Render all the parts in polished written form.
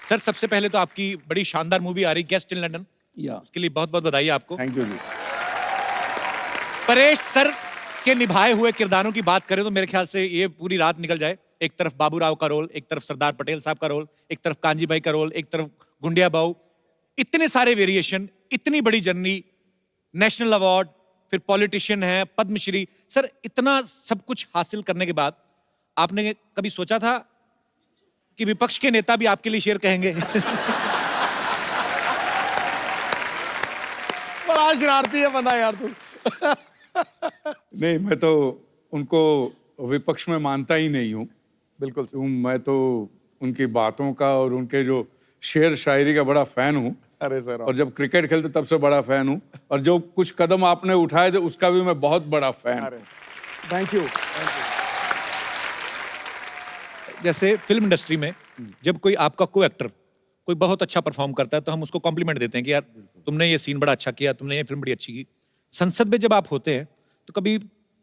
Sir सबसे पहले तो आपकी बड़ी शानदार मूवी आ रही गेस्ट इन लंदन, या उसके लिए बहुत बहुत बधाई आपको। Thank you ji. Paresh sir के निभाए हुए किरदारों की बात करें तो मेरे ख्याल से ये पूरी रात निकल जाए। एक तरफ बाबूराव का रोल, एक तरफ सरदार पटेल साहब का रोल, एक तरफ कांजी भाई का रोल, एक तरफ गुंडिया बाऊ, इतने सारे वेरिएशन, इतनी बड़ी जर्नी, नेशनल अवार्ड, फिर पॉलिटिशियन है, पद्मश्री। सर इतना सब कुछ हासिल करने के बाद आपने कभी सोचा था कि विपक्ष के नेता भी आपके लिए शेर कहेंगे? बड़ा शरारती है बंदा यार तू। नहीं, मैं तो उनको विपक्ष में मानता ही नहीं हूँ। बिल्कुल मैं तो उनकी बातों का और उनके जो शेर शायरी का बड़ा फैन हूँ। अरे सर, और जब क्रिकेट खेलते तब से बड़ा फैन हूँ, और जो कुछ कदम आपने उठाए थे उसका भी मैं बहुत बड़ा फैन हूँ। Thank you. जैसे फिल्म इंडस्ट्री में जब कोई आपका को एक्टर कोई बहुत अच्छा परफॉर्म करता है तो हम उसको कॉम्प्लीमेंट देते हैं कि यार तुमने ये सीन बड़ा अच्छा किया, तुमने ये फिल्म बड़ी अच्छी की। संसद में जब आप होते हैं तो कभी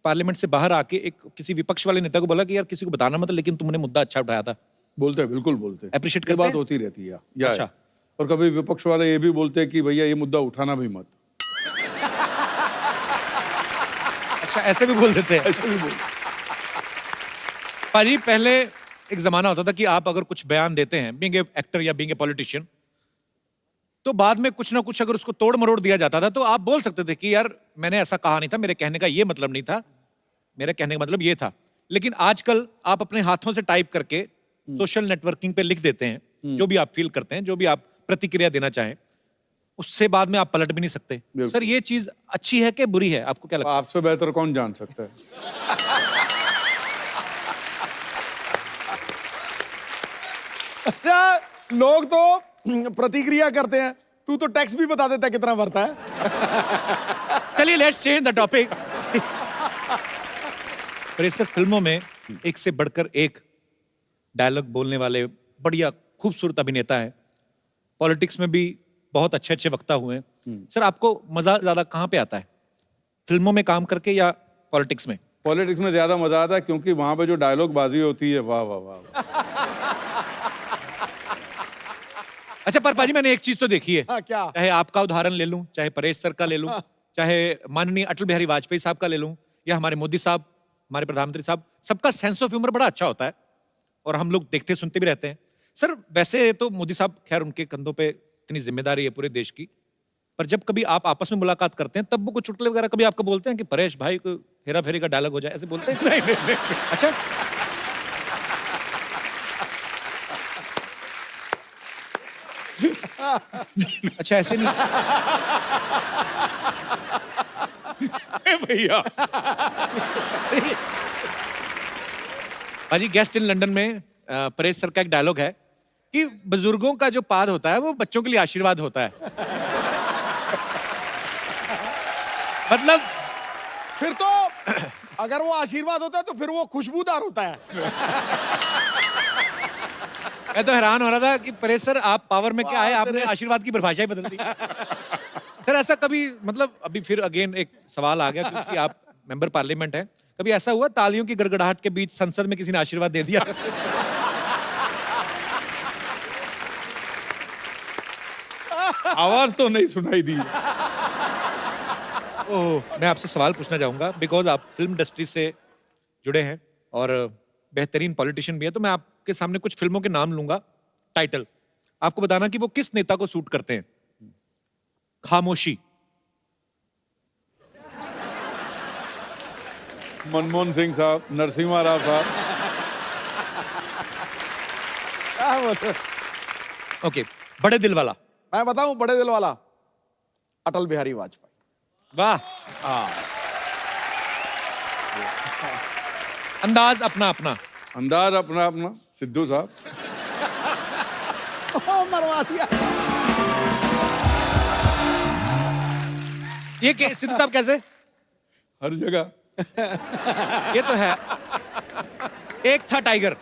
पार्लियामेंट से बाहर आके एक किसी विपक्ष वाले नेता को बोला कि यार किसी को बताना मत, लेकिन तुमने मुद्दा अच्छा उठाया था? बोलते हैं, बिल्कुल बोलते हैं। Appreciate ये करते बात हैं? होती रहती है या अच्छा। और कभी विपक्ष वाले ये भी बोलते हैं कि भैया ये मुद्दा उठाना भी मत। अच्छा, ऐसे भी बोल देते हैं? ऐसे भी बोलते। पाजी पहले एक जमाना होता था कि आप अगर कुछ बयान देते हैं बीइंग ए एक्टर या बीइंग ए पॉलिटिशियन, तो बाद में कुछ ना कुछ अगर उसको तोड़ मरोड़ दिया जाता था तो आप बोल सकते थे कि यार मैंने ऐसा कहा नहीं था, मेरे कहने का ये मतलब नहीं था, मेरे कहने का मतलब ये था। लेकिन आजकल आप अपने हाथों से टाइप करके सोशल नेटवर्किंग पे लिख देते हैं जो भी आप फील करते हैं, जो भी आप प्रतिक्रिया देना चाहें, उससे बाद में आप पलट भी नहीं सकते। सर ये चीज अच्छी है कि बुरी है, आपको क्या लगता है? आपसे बेहतर कौन जान सकता है? अच्छा, लोग तो प्रतिक्रिया करते हैं, तू तो टैक्स भी बता देता है कितना भरता है। चलिए लेट्स चेंज द टॉपिक। पर सर फिल्मों में एक से बढ़कर एक डायलॉग बोलने वाले बढ़िया खूबसूरत अभिनेता है, पॉलिटिक्स में भी बहुत अच्छे अच्छे वक्ता हुए हैं। सर आपको मजा ज्यादा कहाँ पे आता है, फिल्मों में काम करके या पॉलिटिक्स में? पॉलिटिक्स में ज्यादा मजा आता है क्योंकि वहां पे जो डायलॉग बाजी होती है, वाह वाह वाह वाह। अच्छा पर पाजी मैंने एक चीज तो देखी है, हाँ, क्या? चाहे आपका उदाहरण ले लूं, चाहे परेश सर का ले लूं, चाहे माननीय अटल बिहारी वाजपेयी साहब का ले लूं, या हमारे मोदी साहब, हमारे प्रधानमंत्री साहब, सबका सेंस ऑफ ह्यूमर बड़ा अच्छा होता है और हम लोग देखते सुनते भी रहते हैं। सर वैसे तो मोदी साहब, खैर उनके कंधों पे इतनी जिम्मेदारी है पूरे देश की, पर जब कभी आप आपस में मुलाकात करते हैं तब वो कुछ चुटकुले वगैरह कभी आपको बोलते हैं कि परेश भाई को हेरा फेरी का डायलॉग हो जाए, ऐसे बोलते हैं? नहीं। अच्छा अच्छा, ऐसे नहीं भैया भाजी गेस्ट इन लंदन में परेश सर का एक डायलॉग है कि बुजुर्गों का जो पाद होता है वो बच्चों के लिए आशीर्वाद होता है। मतलब फिर तो अगर वो आशीर्वाद होता है तो फिर वो खुशबूदार होता है। मैं तो हैरान हो रहा था कि परेश सर आप पावर में क्या है, आपने आशीर्वाद की परिभाषा ही बदल दी। सर ऐसा कभी, मतलब अभी फिर अगेन एक सवाल आ गया क्योंकि आप मेंबर पार्लियामेंट हैं, कभी ऐसा हुआ तालियों की गड़गड़ाहट के बीच संसद में किसी ने आशीर्वाद दे दिया? आवाज तो नहीं सुनाई दी। ओह, मैं आपसे सवाल पूछना चाहूंगा बिकॉज आप फिल्म इंडस्ट्री से जुड़े हैं और बेहतरीन पॉलिटिशियन भी है, तो मैं आपके सामने कुछ फिल्मों के नाम लूंगा, टाइटल, आपको बताना कि वो किस नेता को सूट करते हैं। खामोशी, मनमोहन सिंह साहब, नरसिम्हा राव साहब। क्या बोलते हैं? ओके, बड़े दिल वाला, मैं बताऊं, बड़े दिल वाला, अटल बिहारी वाजपेयी। वाह। अंदाज अपना अपना, अंदाज अपना अपना, सिद्धू साहब। मरवा दिया। ये सिद्धू साहब कैसे? हर जगह। ये तो है, एक था टाइगर,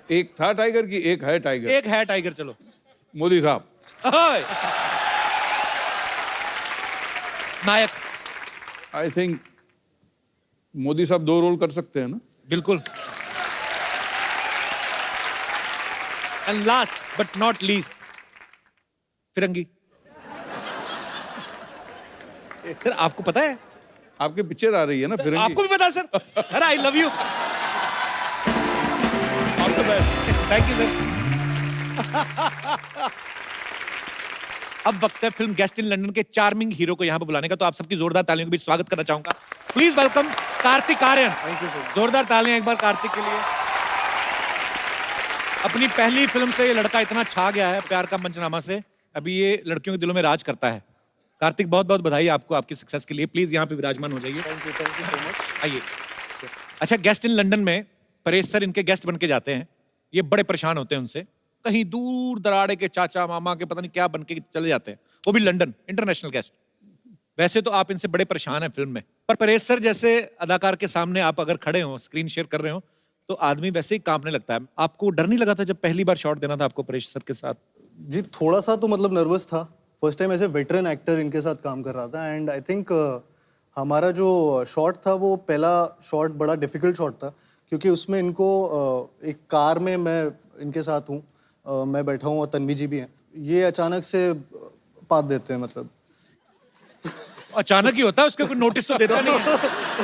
एक था टाइगर की एक है टाइगर। एक है टाइगर। चलो मोदी साहब। ओए। नायक, आई थिंक मोदी साहब 2 रोल कर सकते हैं ना? बिल्कुल। And last but not least, Firangi. Sir आपको पता है? आपकी पिक्चर आ रही है ना फिरंगी। आपको भी पता है sir? Sir I love you. All the best. Thank you sir. अब वक्त है फिल्म गेस्ट इन लंदन के चार्मिंग हीरो को यहाँ पे बुलाने का, तो आप सबकी जोरदार तालियों के बीच स्वागत करना चाहूंगा। Please welcome Kartik Aaryan. Thank you sir. जोरदार तालियां एक बार कार्तिक के लिए। अपनी पहली फिल्म से ये लड़का इतना छा गया है प्यार का मंचनामा से, अभी ये लड़कियों के दिलों में राज करता है। कार्तिक बहुत बहुत बधाई आपको आपकी सक्सेस के लिए। प्लीज यहाँ पे विराजमान हो जाइए। Thank you so much. आइए। अच्छा, गेस्ट इन लंदन में परेश सर इनके गेस्ट बन के जाते हैं। ये बड़े परेशान होते हैं उनसे, कहीं दूर दराड़े के चाचा मामा के पता नहीं क्या बन के चले जाते हैं, वो भी लंदन, इंटरनेशनल गेस्ट। वैसे तो आप इनसे बड़े परेशान हैं फिल्म में, पर परेश सर जैसे अदाकार के सामने आप अगर खड़े हो, स्क्रीन शेयर कर रहे हो, तो आदमी वैसे ही कांपने लगता है। आपको डर नहीं लगा था जब पहली बार शॉट देना था आपको परेश सर के साथ? जी थोड़ा सा तो मतलब नर्वस था। फर्स्ट टाइम ऐसे वेटरन एक्टर इनके साथ काम कर रहा था एंड आई थिंक हमारा जो शॉट था वो पहला शॉट बड़ा डिफिकल्ट शॉट था, क्योंकि उसमें इनको एक कार में मैं इनके साथ हूँ, मैं बैठा हूँ और तन्वी जी भी हैं। ये अचानक से पात देते हैं, मतलब अचानक ही होता है, उसका कोई नोटिस तो देता नहीं है।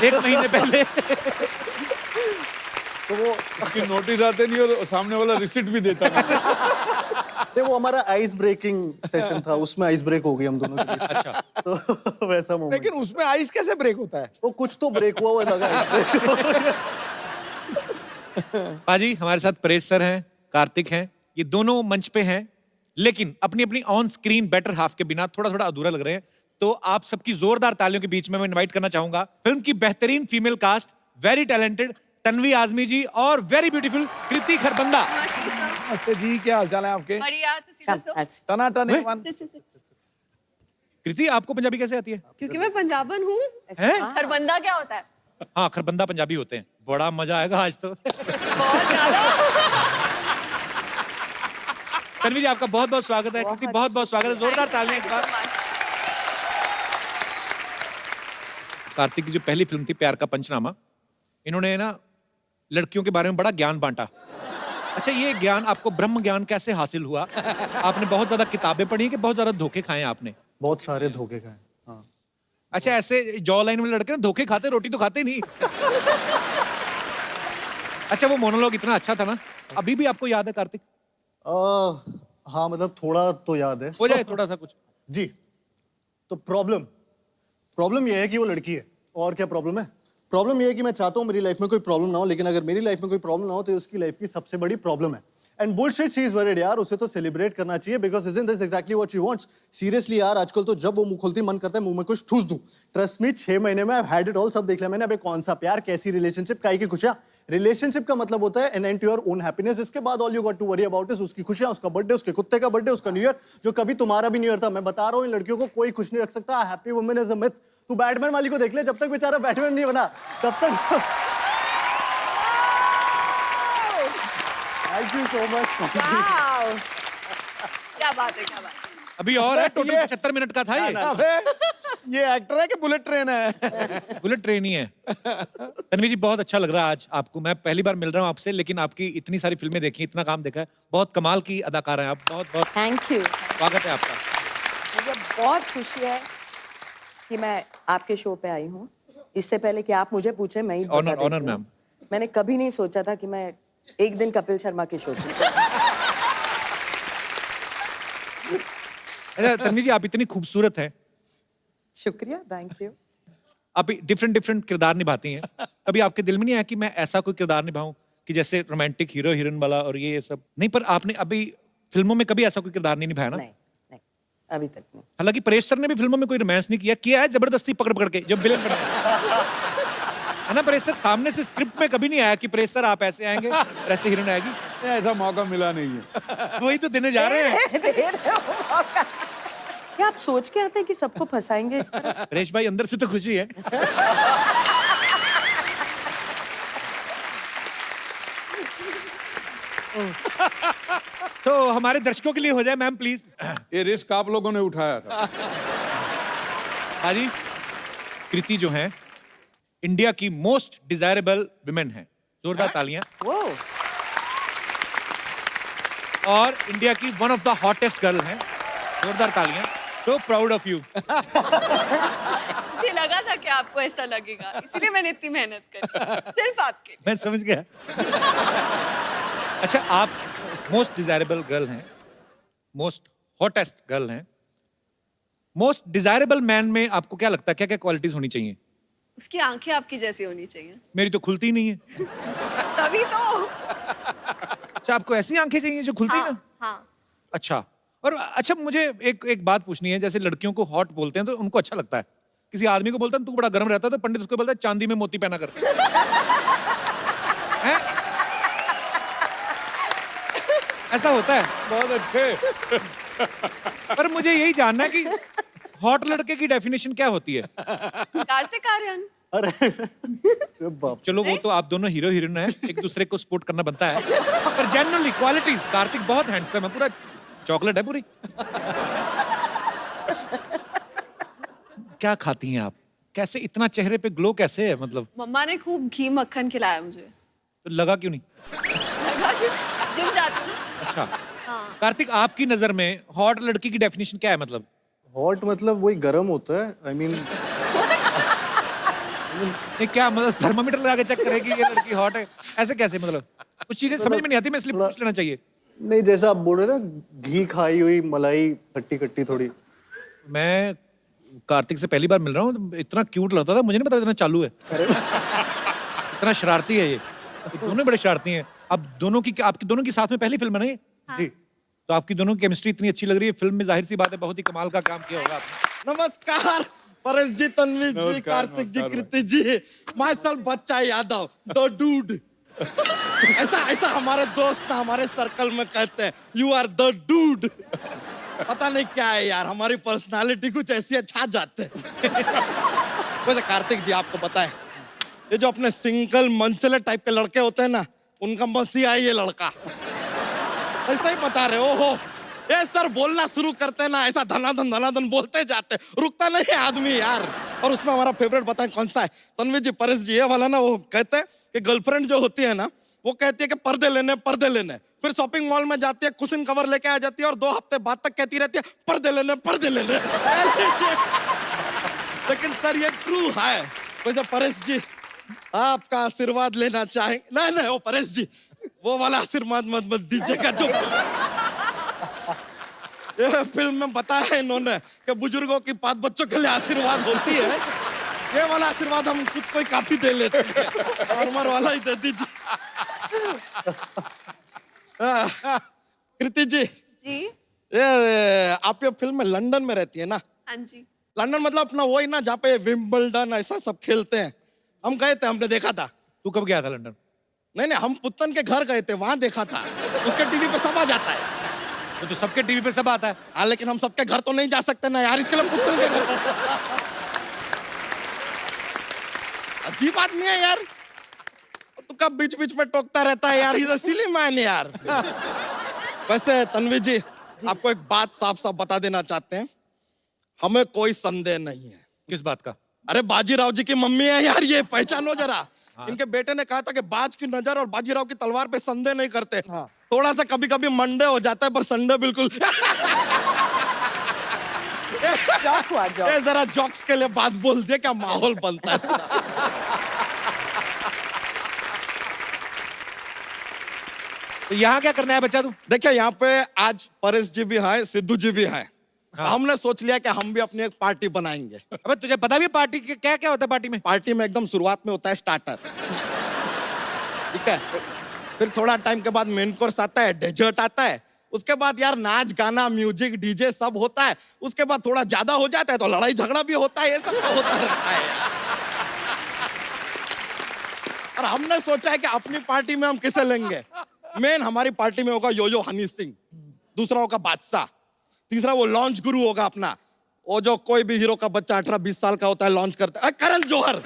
1 महीने पहले तो वो उसकी नोटिस आते नहीं और सामने वाला रिसिप्ट भी देता नहीं। नहीं, वो हमारा आइस ब्रेकिंग सेशन था, उसमें आइस ब्रेक हो गई हम दोनों के बीच। अच्छा, तो वैसा मोमेंट। लेकिन उसमें आइस कैसे ब्रेक होता है? वो कुछ तो ब्रेक हुआ हुआ लगा ice break। पाजी हमारे साथ परेश सर हैं, कार्तिक हैं, ये दोनों मंच पे हैं, लेकिन अपनी अपनी ऑन स्क्रीन बेटर हाफ के बिना थोड़ा थोड़ा अधूरा लग रहे हैं। तो आप सबकी जोरदार तालियों के बीच में मैं इनवाइट करना चाहूंगा फिल्म की बेहतरीन female cast, very talented Tanvi Azmi ji और वेरी ब्यूटीफुल कृति खरबंदा। नमस्ते जी, क्या हालचाल है आपके? बढ़िया, ਤੁਸੀਂ ਦੱਸੋ? टनाटन वे? वन। कृति आपको पंजाबी कैसे आती है? क्योंकि मैं पंजाबन हूँ। हैं? खरबंदा क्या होता है? हाँ, खरबंदा पंजाबी होते हैं। बड़ा मजा आएगा आज तो। बहुत ज्यादा। तन्वी जी आपका बहुत बहुत स्वागत है, कृति बहुत बहुत स्वागत है, जोरदार तालियां एक बार। कार्तिक की जो पहली फिल्म थी प्यार का पंचनामा, इन्होंने ना लड़कियों के बारे में बड़ा ज्ञान बांटा। अच्छा, ये ज्ञान आपको ब्रह्म ज्ञान कैसे हासिल हुआ? आपने बहुत ज्यादा किताबें पढ़ी कि बहुत ज्यादा धोखे खाए आपने? बहुत सारे धोखे खाए। हाँ, अच्छा, ऐसे जॉ लाइन वाले लड़के ना धोखे खाते, रोटी तो खाते नहीं। अच्छा, वो मोनोलॉग इतना अच्छा था ना, अभी भी आपको याद है कार्तिक? हाँ मतलब थोड़ा तो याद है। हो जाए थोड़ा सा कुछ। जी, तो प्रॉब्लम ये है कि वो लड़की है। और क्या प्रॉब्लम है? प्रॉब्लम ये है कि मैं चाहता हूँ मेरी लाइफ में कोई प्रॉब्लम ना हो, लेकिन अगर मेरी लाइफ में कोई प्रॉब्लम ना हो तो ये उसकी लाइफ की सबसे बड़ी प्रॉब्लम है। And bullshit she is worried यार, उसे तो सेलिब्रेट करना चाहिए, because isn't this exactly what she wants? Seriously यार, आजकल तो जब वो मुंह खोलती मन करता है मुंह में कुछ ठूस दूं। ट्रस्ट मी, 6 महीने में आई हैड इट ऑल, सब देख लिया मैंने। अबे कौन सा प्यार, कैसी रिलेशनशिप, काहे की खुशियां। रिलेशनशिप का मतलब होता है an end to your own happiness. इसके बाद all you got to worry about is उसकी खुशियां, उसका बर्थडे, उसके कुत्ते का बर्थडे, उसका न्यू ईयर, जो कभी तुम्हारा भी न्यू ईयर था। मैं बता रहा हूँ, इन लड़कियों को कोई खुश नहीं रख सकता। Happy women is a myth. तू बैटमैन वाली को देख ले, जब तक बेचारा बैटमैन नहीं बना तब तक। Thank you so much. Wow. क्या बात है, क्या बात है। अभी और है, टोटल 75 मिनट का था ये। अबे ये एक्टर है कि बुलेट ट्रेन है? बुलेट ट्रेन ही है। तन्वी जी बहुत अच्छा लग रहा है आज आपको, मैं पहली बार मिल रहा हूँ आपसे, लेकिन आपकी इतनी सारी फिल्में देखी, इतना काम देखा है, बहुत कमाल की अदाकार हैं आप। बहुत बहुत थैंक यू। स्वागत है आपका। मुझे बहुत खुशी है कि मैं आपके शो पे आई हूँ। इससे पहले कि आप मुझे पूछे, मैं ही बता ऑनर देती ऑनर हूँ। मैम। मैंने कभी नहीं सोचा था कि मैं एक दिन कपिल शर्मा के शो पे। अच्छा तन्वी जी, आप इतनी खूबसूरत हैं, शुक्रिया, थैंक यू। आप डिफरेंट डिफरेंट किरदार निभाती हैं, कभी आपके दिल में नहीं आया कि मैं ऐसा कोई किरदार निभाऊं कि जैसे रोमांटिक हीरो हीरोइन वाला और ये सब? नहीं, पर आपने अभी फिल्मों में कभी ऐसा कोई किरदार नहीं निभाया ना? नहीं नहीं, अभी तक नहीं। हालांकि परेश सर ने भी फिल्मों में कोई रोमांस नहीं किया है, जबरदस्ती पकड़ पकड़ के जब विलन बने है ना। परेश सर सामने से स्क्रिप्ट में कभी नहीं आया कि परेश सर आप ऐसे आएंगे और ऐसे हीरोइन आएगी? ऐसा मौका मिला नहीं है। वही तो देने जा रहे हैं। दे रहे हो मौका। क्या आप सोच के आते हैं कि सबको फंसाएंगे इस तरह से? परेश भाई अंदर से तो खुशी है। तो हमारे दर्शकों के लिए हो जाए मैम प्लीज। ये रिस्क आप लोगों ने उठाया था। हाँ जी, कृति जो है इंडिया की मोस्ट डिजायरेबल विमेन है, जोरदार तालियां। वो और इंडिया की one of the hottest girl हैं। जोरदार तालियां। So proud of you. मुझे लगा था कि आपको ऐसा लगेगा, इसलिए मैंने इतनी मेहनत करी सिर्फ आपके लिए। मैं समझ गया। अच्छा, आप मोस्ट डिजायरेबल गर्ल हैं, मोस्ट हॉटेस्ट गर्ल हैं। मोस्ट डिजायरेबल मैन में आपको क्या लगता है, क्या क्या क्वालिटीज होनी चाहिए? उसकी आंखें आपकी जैसी होनी चाहिए, मेरी तो खुलती ही नहीं है। तभी तो। अच्छा, आपको ऐसी आंखें चाहिए जो खुलती ना? हाँ। अच्छा, और अच्छा मुझे एक बात पूछनी है, जैसे लड़कियों को हॉट बोलते हैं तो उनको अच्छा लगता है, किसी आदमी को बोलता है तू बड़ा गर्म रहता है तो पंडित उसको बोलता है चांदी में मोती पहना कर। हैं? ऐसा होता है। बहुत अच्छे। पर मुझे यही जानना है कि हॉट लड़के की डेफिनेशन क्या होती है? कार्तिक आर्यन। अरे बाप। चलो वो तो आप दोनों हीरो हीरोइन हैं, एक दूसरे को सपोर्ट करना बनता है, पर जनरली क्वालिटीज, कार्तिक बहुत हैंडसम है, पूरा चॉकलेट है पूरी। क्या खाती हैं आप? कैसे इतना चेहरे पे ग्लो कैसे है? मतलब मम्मा ने खूब घी मक्खन खिलाया मुझे। तो लगा क्यों नहीं? लगा कि जिम जाती हूँ। अच्छा, कार्तिक आपकी नजर में हॉट लड़की की डेफिनेशन क्या है? मतलब हॉट मतलब वही गर्म होता है, आई मीन ये क्या मतलब थर्मामीटर लगा के चेक करेगी ये लड़की हॉट है? ऐसे कैसे? मतलब कुछ चीजें समझ में नहीं आती, मैं इसलिए पूछ लेना चाहिए। नहीं, जैसा आप बोल रहे थे घी खाई हुई मलाई खट्टी खट्टी थोड़ी। मैं कार्तिक से पहली बार मिल रहा हूँ, इतना क्यूट लगता था, मुझे नहीं पता इतना चालू है। इतना शरारती है ये दोनों बड़े शरारती हैं। अब दोनों की, आपकी दोनों की साथ में पहली फिल्म है ना ये? जी। तो आपकी दोनों की केमिस्ट्री इतनी अच्छी लग रही है, फिल्म में जाहिर सी बात है बहुत ही कमाल का काम किया होगा आपने। नमस्कार परेश जी, तन्वी जी, नमस्कार, कार्तिक जी, नमस्कार कृति जी, माय सेल्फ बच्चा यादव, द डूड। ऐसा हमारे दोस्त ना हमारे सर्कल में कहते हैं, यू आर द डूड। पता नहीं क्या है यार, हमारी पर्सनालिटी कुछ ऐसी है, छा जाते हैं। वैसे कार्तिक जी आपको पता है, ये जो अपने सिंगल मंचले टाइप के लड़के होते हैं ना, उनका मसीहा है ये लड़का। ऐसा ही बता रहे हो। ये सर बोलना शुरू करते हैं ना, ऐसा धनाधन बोलते जाते, रुकता नहीं है आदमी यार। और उसमें हमारा फेवरेट बताएं कौन सा है? तन्वी जी, परेश जी, ये वाला ना, वो कहते हैं कि गर्लफ्रेंड जो होती है ना, वो कहती है कि पर्दे लेने, फिर शॉपिंग मॉल में जाती है, कुशन कवर लेके आ जाती है और 2 हफ्ते बाद तक कहती रहती है पर्दे लेने। लेकिन सर ये ट्रू है। वैसे परेश जी आपका आशीर्वाद लेना चाहेंगे? नहीं, वो परेश जी वो वाला आशीर्वाद मत दीजिएगा जो ये फिल्म में बताया है इन्होंने कि बुजुर्गों की 5 बच्चों के लिए आशीर्वाद होती है। ये वाला आशीर्वाद हम खुद को ही काफी दे लेते हैं, नॉर्मल वाला ही दे दीजिए। कृति जी, ये आप ये फिल्म में लंदन में रहती है ना? हाँ जी। लंदन मतलब अपना वही ना जहाँ पे विंबलडन ऐसा सब खेलते हैं। हम गए थे, हमने देखा था। तू कब गया था लंदन? नहीं, हम पुत्तन के घर गए थे, वहां देखा था। उसके टीवी पे सब आ जाता है। तो सबके टीवी पे सब आता है। हाँ, लेकिन हम सबके घर तो नहीं जा सकते ना यार, इसके लिए पुत्तन के घर। अजीब आदमी है यार, तू कब बीच में टोकता रहता है यार, इज सिली मैन यार। वैसे तन्वी जी, आपको एक बात साफ बता देना चाहते हैं, हमें कोई संदेह नहीं है। किस बात का? अरे बाजीराव जी की मम्मी है यार, ये पहचानो जरा। इनके बेटे ने कहा था कि बाज की नजर और बाजीराव की तलवार पे संदेह नहीं करते। थोड़ा सा कभी मंडे हो जाता है, पर संडे बिल्कुल। ये जरा जोक्स के लिए बात बोल दिया, क्या माहौल बनता है। तो यहाँ क्या करना है बच्चा तू? देखिए, यहाँ पे आज परेश जी भी हैं, सिद्धू जी भी हैं। हमने सोच लिया कि हम भी अपनी एक पार्टी बनाएंगे। अबे तुझे पता भी है पार्टी क्या क्या होता है पार्टी में? पार्टी में एकदम शुरुआत में होता है स्टार्टर, ठीक है, फिर थोड़ा टाइम के बाद मेन कोर्स आता है, डेजर्ट आता है, उसके बाद यार नाच गाना म्यूजिक डीजे सब होता है, उसके बाद थोड़ा ज्यादा हो जाता है तो लड़ाई झगड़ा भी होता है, ये सब तो होता रहता है। और हमने सोचा है कि अपनी पार्टी में हम किसे लेंगे। मेन हमारी पार्टी में होगा यो हनी सिंह, दूसरा होगा बादशाह, तीसरा वो लॉन्च गुरु होगा अपना, वो जो कोई भी हीरो का बच्चा 18-20 साल का होता है लॉन्च करता है, करण जौहर।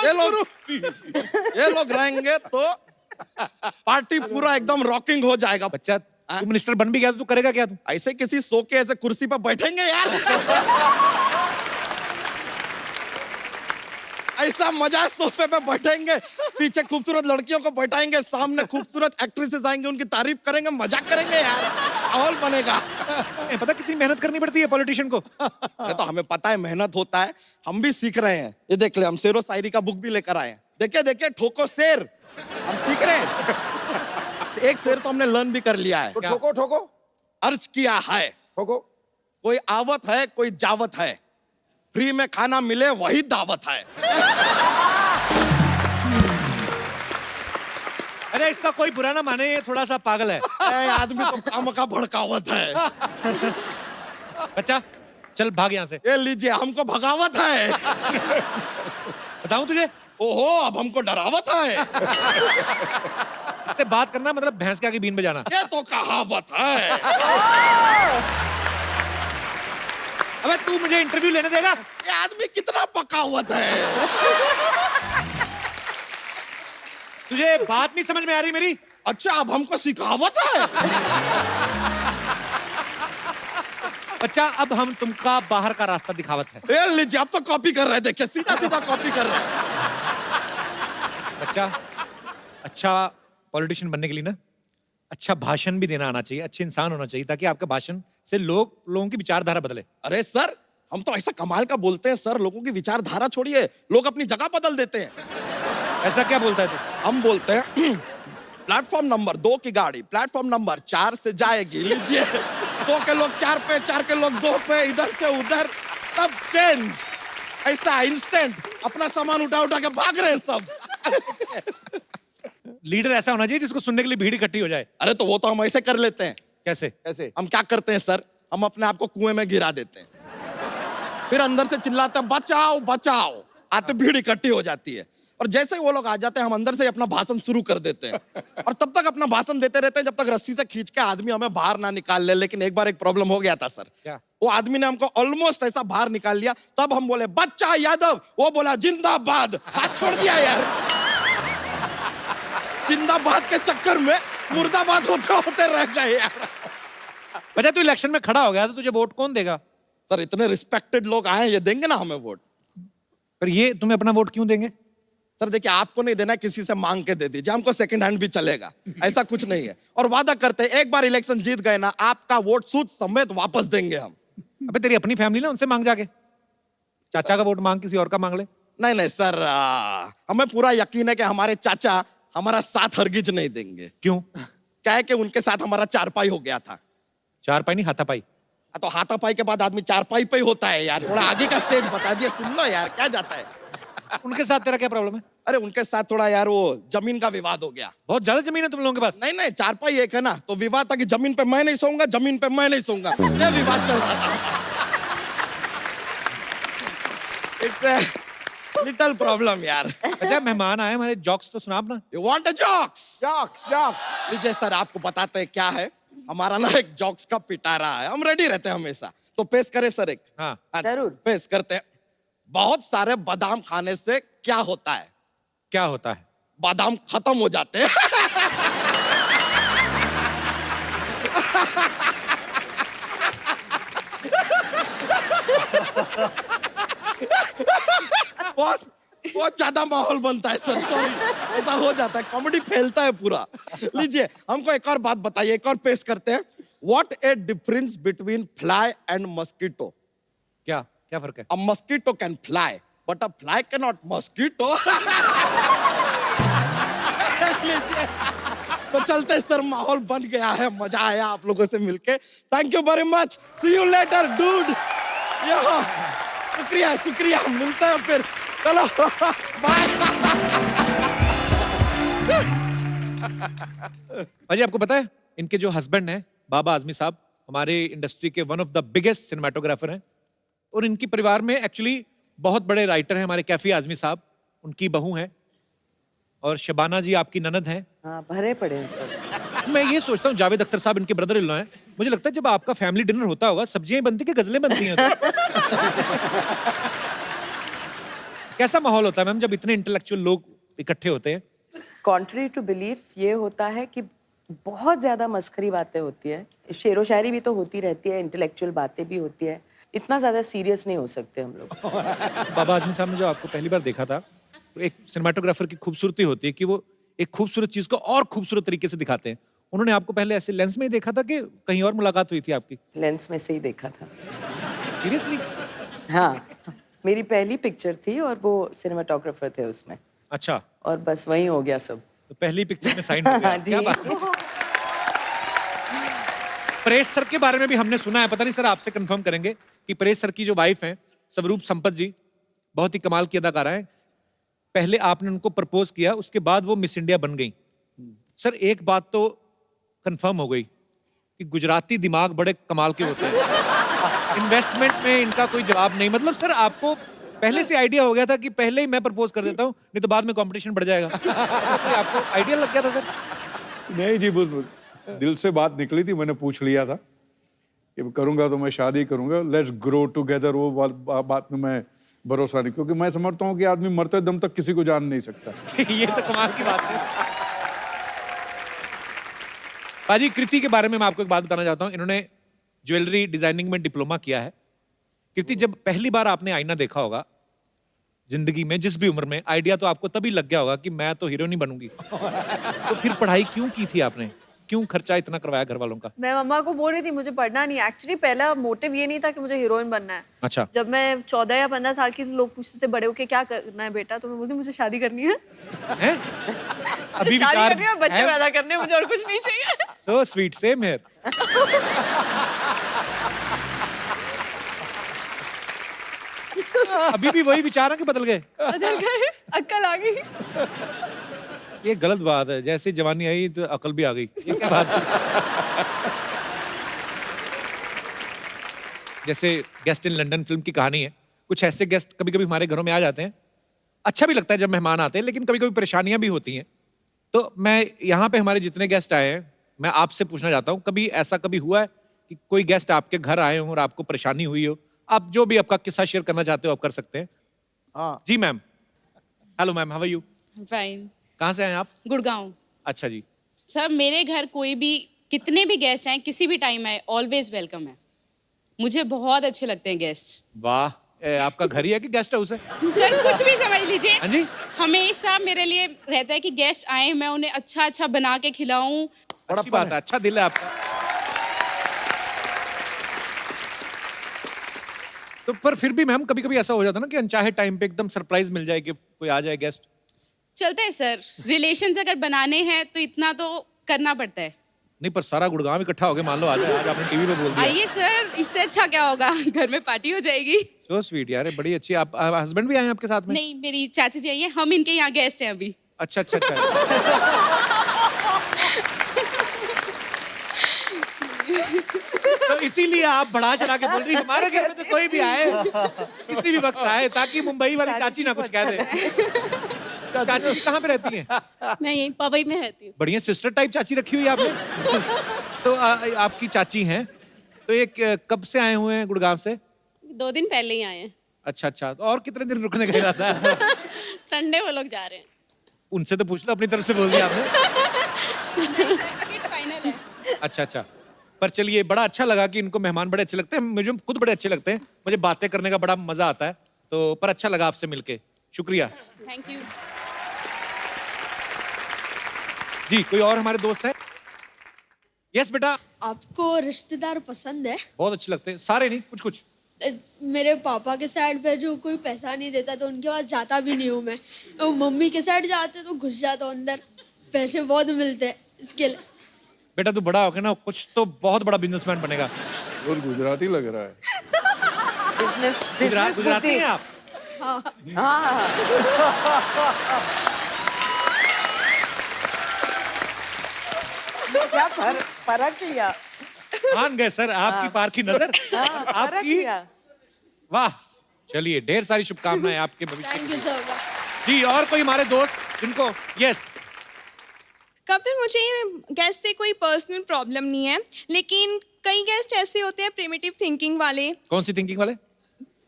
ये लोग रहेंगे तो पार्टी पूरा एकदम रॉकिंग हो जाएगा। बच्चा तू मिनिस्टर बन भी गया तो तू करेगा क्या? तू ऐसे किसी सो के ऐसे कुर्सी पर बैठेंगे यार? ऐसा मजा है, सोफे पे बैठेंगे, पीछे खूबसूरत लड़कियों को बैठाएंगे, सामने खूबसूरत एक्ट्रेसेस आएंगे, उनकी तारीफ करेंगे, मजाक करेंगे यार, माहौल बनेगा। पता कितनी मेहनत करनी पड़ती है पॉलिटिशियन को। अरे तो हमें पता है मेहनत होता है, हम भी सीख रहे हैं। ये देख ले, हम शेरो शायरी का बुक भी लेकर आए हैं। देखिए देखिए, ठोको शेर, हम सीख रहे हैं। एक शेर तो हमने लर्न भी कर लिया है। तो ठोको ठोको अर्ज किया है, ठोको। कोई आवत है कोई जावत है, फ्री में खाना मिले वही दावत है। अरे इसका कोई बुरा ना माने, ये थोड़ा सा पागल है। ए, आदमी तो काम का भड़कावत है। बच्चा चल भाग यहाँ से। ये लीजिए, हमको भगावत है। बताऊं तुझे, ओहो, अब हमको डरावत है। इससे बात करना मतलब भैंस के आगे बीन बजाना। ये तो कहावत है। अबे तू मुझे इंटरव्यू लेने देगा? ये आदमी कितना पकावत है। तुझे बात नहीं समझ में आ रही मेरी? अच्छा, अब हमको सिखावत है। बच्चा अब हम तुमका बाहर का रास्ता दिखावत है। ये लीजिए, अब तो कॉपी कर रहे हैं, देखिए सीधा सीधा कॉपी कर रहे हैं। बच्चा अच्छा पॉलिटिशियन बनने के लिए ना अच्छा भाषण भी देना आना चाहिए, अच्छे इंसान होना चाहिए, ताकि आपके भाषण से लोगों की विचारधारा बदले। अरे सर, हम तो ऐसा कमाल का बोलते हैं सर, लोगों की विचारधारा छोड़िए, लोग अपनी जगह बदल देते हैं। ऐसा क्या बोलता है तू? हम बोलते हैं प्लेटफॉर्म नंबर 2 की गाड़ी प्लेटफॉर्म नंबर 4 से जाएगी। लीजिए, 2 के लोग 4 पे, 4 के लोग 2 पे, इधर से उधर सब चेंज। ऐसा इंस्टेंट अपना सामान उठा उठा के भाग रहे हैं सब। लीडर ऐसा होना चाहिए जिसको सुनने के लिए भीड़ इकट्ठी हो जाए। अरे तो वो तो हम ऐसे कर लेते हैं। कैसे? कैसे? हम क्या करते हैं सर, हम अपने आप को कुएं में गिरा देते हैं, फिर अंदर से चिल्लाते हैं बचाओ बचाओ, आते भीड़ इकट्ठी हो जाती है, और जैसे ही वो लोग आ जाते हैं हम अंदर से अपना भाषण शुरू कर देते हैं, और तब तक अपना भाषण देते रहते हैं जब तक रस्सी से खींच के आदमी हमें बाहर ना निकाल ले। लेकिन एक बार एक प्रॉब्लम हो गया था सर। क्या? वो आदमी ने हमको ऑलमोस्ट ऐसा बाहर निकाल लिया, तब हम बोले बच्चा यादव, वो बोला जिंदाबाद, हाथ छोड़ दिया यार। जिंदाबाद के चक्कर में मुर्दाबाद होते होते रह गए यार। बच्चा तू इलेक्शन में खड़ा हो गया तो तुझे वोट कौन देगा? सर, इतने रिस्पेक्टेड लोग आए हैं, ये देंगे ना हमें वोट। पर ये तुम्हें अपना वोट क्यों देंगे? सर देखिए, आपको नहीं देना, किसी से मांग के दे दीजिए, हमको सेकंड हैंड भी चलेगा, ऐसा कुछ नहीं है। और वादा करते हैं एक बार इलेक्शन जीत गए ना, आपका वोट सूद समेत वापस देंगे हम। अबे तेरी अपनी फैमिली ना, उनसे मांग जाके। चाचा का वोट मांग, किसी और का मांग ले। नहीं नहीं सर, हमें पूरा यकीन है कि हमारे चाचा हमारा साथ हरगिज नहीं देंगे। क्यों? क्या है कि उनके साथ हमारा चारपाई हो गया था। चारपाई नहीं, हाथापाई। तो हाथापाई के बाद आदमी चारपाई पे ही होता है यार, थोड़ा आगे का स्टेज बता दिया, सुन लो यार, क्या जाता है। उनके साथ तेरा क्या प्रॉब्लम है? अरे उनके साथ थोड़ा यार वो जमीन का विवाद हो गया। बहुत ज्यादा जमीन है तुम लोगों के पास। नहीं नहीं, चारपाई एक है ना, तो विवाद था कि जमीन पे मैं नहीं सोऊंगा, जमीन पे मैं नहीं सोऊंगा, ये विवाद चल रहा था। इट्स ए लिटिल प्रॉब्लम यार। अच्छा मेहमान आए हमारे, जोक्स तो सुना अपना। You want a jokes? Jokes jokes. लीजिए सर, आपको बताते हैं क्या है, हमारा ना एक जोक्स का पिटारा है, हम रेडी रहते हैं हमेशा। तो पेश करें सर एक? हाँ। जरूर। पेश करते हैं। बहुत सारे बादाम खाने से क्या होता है? क्या होता है? बादाम खत्म हो जाते हैं। बहुत ज्यादा माहौल बनता है सर, सॉरी, ऐसा हो जाता है, कॉमेडी फैलता है पूरा। लीजिए, हमको एक और बात बताइए, एक और पेश करते हैं। What A difference between fly and mosquito? क्या क्या फर्क है? A mosquito can fly, but a fly cannot mosquito. लीजिए, तो चलते हैं सर, माहौल बन गया है, मजा आया आप लोगों से मिलके। Thank you very much, see you later dude. शुक्रिया शुक्रिया, मिलते हैं फिर, चलो बाय। अजय आपको पता है इनके जो हस्बैंड हैं बाबा आजमी साहब, हमारे इंडस्ट्री के one of the biggest cinematographer हैं, और इनकी परिवार में एक्चुअली बहुत बड़े राइटर हैं हमारे कैफी आजमी साहब, उनकी बहू हैं, और शबाना जी आपकी ननद हैं। हाँ, भरे पड़े हैं सब। मैं ये सोचता हूँ जावेद अख्तर साहब इनके ब्रदर इन लॉ हैं, मुझे लगता है जब आपका फैमिली डिनर होता होगा सब्जियां बनती कि गजलें बनती हैं तो? कैसा माहौल होता है मैम जब इतने इंटेलेक्चुअल लोग इकट्ठे होते हैं? कॉन्ट्री टू बिलीफ ये होता है कि बहुत ज्यादा मस्खरी बातें होती है, शेरो शायरी भी तो होती रहती है, इंटेलेक्चुअल बातें भी होती है, इतना ज्यादा सीरियस नहीं हो सकते हम लोग। बाबा आजमी साहब ने जो आपको पहली बार देखा था, तो एक सिनेमाटोग्राफर की खूबसूरती होती है कि वो एक खूबसूरत चीज को और खूबसूरत तरीके से दिखाते हैं। उन्होंने आपको पहले ऐसे लेंस में ही देखा था कि कहीं और मुलाकात हुई थी आपकी? लेंस में से ही देखा था। सीरियसली? हाँ, मेरी पहली पिक्चर थी और वो सिनेमाटोग्राफर थे उसमें, अच्छा, और बस वही हो गया सब। तो पहली पिक्चर में साइन हो गया। जी। क्या बात है। परेश सर के बारे में भी हमने सुना है, पता नहीं सर आपसे कंफर्म करेंगे कि परेश सर की जो वाइफ हैं स्वरूप संपत जी, बहुत ही कमाल की अदाकारा हैं। पहले आपने उनको प्रपोज किया, उसके बाद वो मिस इंडिया बन गई। सर एक बात तो कंफर्म हो गई कि गुजराती दिमाग बड़े कमाल के होते हैं। इन्वेस्टमेंट में इनका कोई जवाब नहीं। मतलब सर आपको पहले से आइडिया हो गया था कि पहले ही मैं प्रपोज कर देता हूँ, नहीं तो बाद में कंपटीशन बढ़ जाएगा। ऐसा कोई आपको आइडिया लग गया था सर? नहीं जी, बस दिल से बात निकली थी, मैंने पूछ लिया था कि करूंगा तो मैं शादी करूंगा, लेट्स ग्रो टुगेदर। वो बात में मैं भरोसा नहीं, क्योंकि मैं समझता हूँ कि आदमी मरते दम तक किसी को जान नहीं सकता। ये तो कमाल की बात है। बाजी कृति के बारे में मैं आपको एक बात बताना चाहता हूँ। इन्होंने ज्वेलरी डिजाइनिंग में डिप्लोमा किया है। कृति, जब पहली बार आपने आईना देखा होगा जिंदगी में, जिस भी उम्र में, आइडिया तो आपको तभी लग गया होगा कि मैं तो हीरोइन ही बनूंगी। तो फिर पढ़ाई क्यों की थी आपने? क्यों खर्चा इतना करवाया घर वालों का? मैं मम्मा को बोल रही थी मुझे पढ़ना नहीं। एक्चुअली पहला मोटिव ये नहीं था कि मुझे हीरोइन बनना है। अच्छा। जब मैं 14 या 15 साल की थी, लोग पूछते थे बड़े होके क्या करना है बेटा, तो मैं बोलती मुझे शादी करनी है। हैं? अभी शादी विचार करनी है और बच्चे पैदा करने हैं, मुझे और कुछ नहीं चाहिए। So sweet, same here. अभी भी वही विचार है कि बदल गए? बदल गए, अक्ल आ गई। ये गलत बात है। जैसे जवानी आई तो अकल भी आ गई। ये क्या बात है? जैसे गेस्ट इन लंदन फिल्म की कहानी है। कुछ ऐसे गेस्ट कभी कभी हमारे घरों में आ जाते हैं। अच्छा भी लगता है जब मेहमान आते हैं, लेकिन कभी कभी परेशानियां भी होती हैं। तो मैं यहाँ पे हमारे जितने गेस्ट आए हैं, मैं आपसे पूछना चाहता हूँ, कभी ऐसा कभी हुआ है कि कोई गेस्ट आपके घर आए हो और आपको परेशानी हुई हो? आप जो भी आपका किस्सा शेयर करना चाहते हो आप कर सकते हैं। हाँ। जी ma'am. Hello ma'am, how are you? Fine. कहाँ से आए आप? गुड़गांव। अच्छा जी। सर मेरे घर कोई भी, कितने भी गेस्ट आए, किसी भी टाइम आए, ऑलवेज वेलकम है। मुझे बहुत अच्छे लगते हैं गेस्ट। वाह, आपका घर ही है कि गेस्ट हाउस है? सर कुछ भी समझ लीजिए। हाँ जी। हमेशा मेरे लिए रहता है कि गेस्ट आए, मैं उन्हें अच्छा अच्छा बना के खिलाऊं। अच्छी बात है, अच्छा दिल है आपका। तो पर फिर भी मैम कभी कभी ऐसा हो जाता है ना कि अनचाहे टाइम पे एकदम सरप्राइज मिल जाए कि कोई आ जाए गेस्ट। चलता है सर, रिलेशंस अगर बनाने हैं तो इतना तो करना पड़ता है। नहीं पर सारा गुड़गांव इकट्ठा हो गया, मान लो आ जाए। आज आपने टीवी पे बोल दिया। आइए सर, इससे अच्छा क्या होगा, घर में पार्टी हो जाएगी। सो स्वीट यार, बड़ी अच्छी। आप हस्बैंड भी आए हैं आपके साथ में? नहीं, मेरी चाची जी आई है, हम इनके यहाँ गेस्ट हैं अभी। अच्छा अच्छा अच्छा। तो इसीलिए आप बढ़ा चढ़ा के बोल रही हमारे घर में तो कोई भी आए, किसी भी वक्त आए, ताकि मुंबई वाली चाची ना कुछ कह दे। चाची जी कहाँ पे रहती हैं? मैं यहीं पवई में रहती हूँ। बढ़िया सिस्टर टाइप चाची रखी हुई है आपने। तो आपकी चाची हैं, तो ये कब से आए हुए हैं गुड़गांव से? 2 दिन पहले ही आए हैं। अच्छा अच्छा। तो और कितने दिन रुकने का इरादा है? संडे वो लोग जा रहे हैं। उनसे तो पूछ लो, अपनी तरफ से बोल दिया आपने। फाइनल है। अच्छा अच्छा। पर चलिए, बड़ा अच्छा लगा कि इनको मेहमान बड़े अच्छे लगते हैं। मुझे खुद बड़े अच्छे लगते हैं, मुझे बातें करने का बड़ा मजा आता है। तो पर अच्छा लगा आपसे मिलके, शुक्रिया। Thank you. जी, कोई और हमारे दोस्त हैं? यस बेटा। आपको रिश्तेदार पसंद है? बहुत अच्छे लगते हैं, सारे नहीं, कुछ कुछ। मेरे पापा के साइड पे जो कोई पैसा नहीं देता तो उनके पास जाता भी नहीं हूँ मैं। तो मम्मी के साइड जाते तो घुस जाता हूँ अंदर, पैसे बहुत मिलते हैं इसके लिए। बेटा तू बड़ा होके ना कुछ तो बहुत बड़ा बिजनेसमैन बनेगा। और गुजराती लग रहा है। बिजनेस गुजराती हैं आप? हाँ। क्या फर्क लिया? मान गए सर आपकी पार की नजर। फर्क आपकी। लिया। वाह, चलिए ढेर सारी शुभकामनाएं आपके भविष्य थैंक यू सर। जी। और कोई हमारे दोस्त जिनको? यस। कपिल, मुझे गेस्ट से कोई पर्सनल प्रॉब्लम नहीं है, लेकिन कई गेस्ट ऐसे होते हैं प्रिमिटिव थिंकिंग वाले, कौन सी थिंकिंग वाले?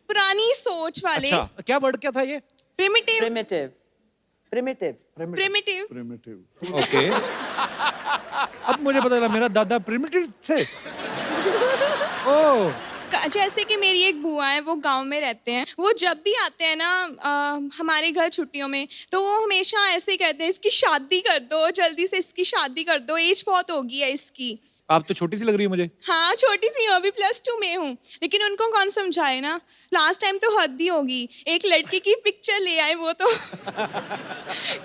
पुरानी सोच वाले। अच्छा, क्या वर्ड क्या था ये? Primitive. Primitive. Primitive. Primitive. Primitive. Okay. अब मुझे पता चला मेरा दादा प्रिमिटिव थे। ओह, जैसे कि मेरी एक बुआ है, वो गांव में रहते हैं। वो जब भी आते हैं ना हमारे घर छुट्टियों में, तो वो हमेशा ऐसे ही कहते हैं, इसकी शादी कर दो, जल्दी से इसकी शादी कर दो, एज बहुत हो गई है इसकी। आप तो छोटी सी लग रही है मुझे। हाँ, छोटी सी हूँ, अभी +2 में हूँ, लेकिन उनको कौन समझाए ना। लास्ट टाइम तो हद ही होगी, एक लड़की की पिक्चर ले आए वो तो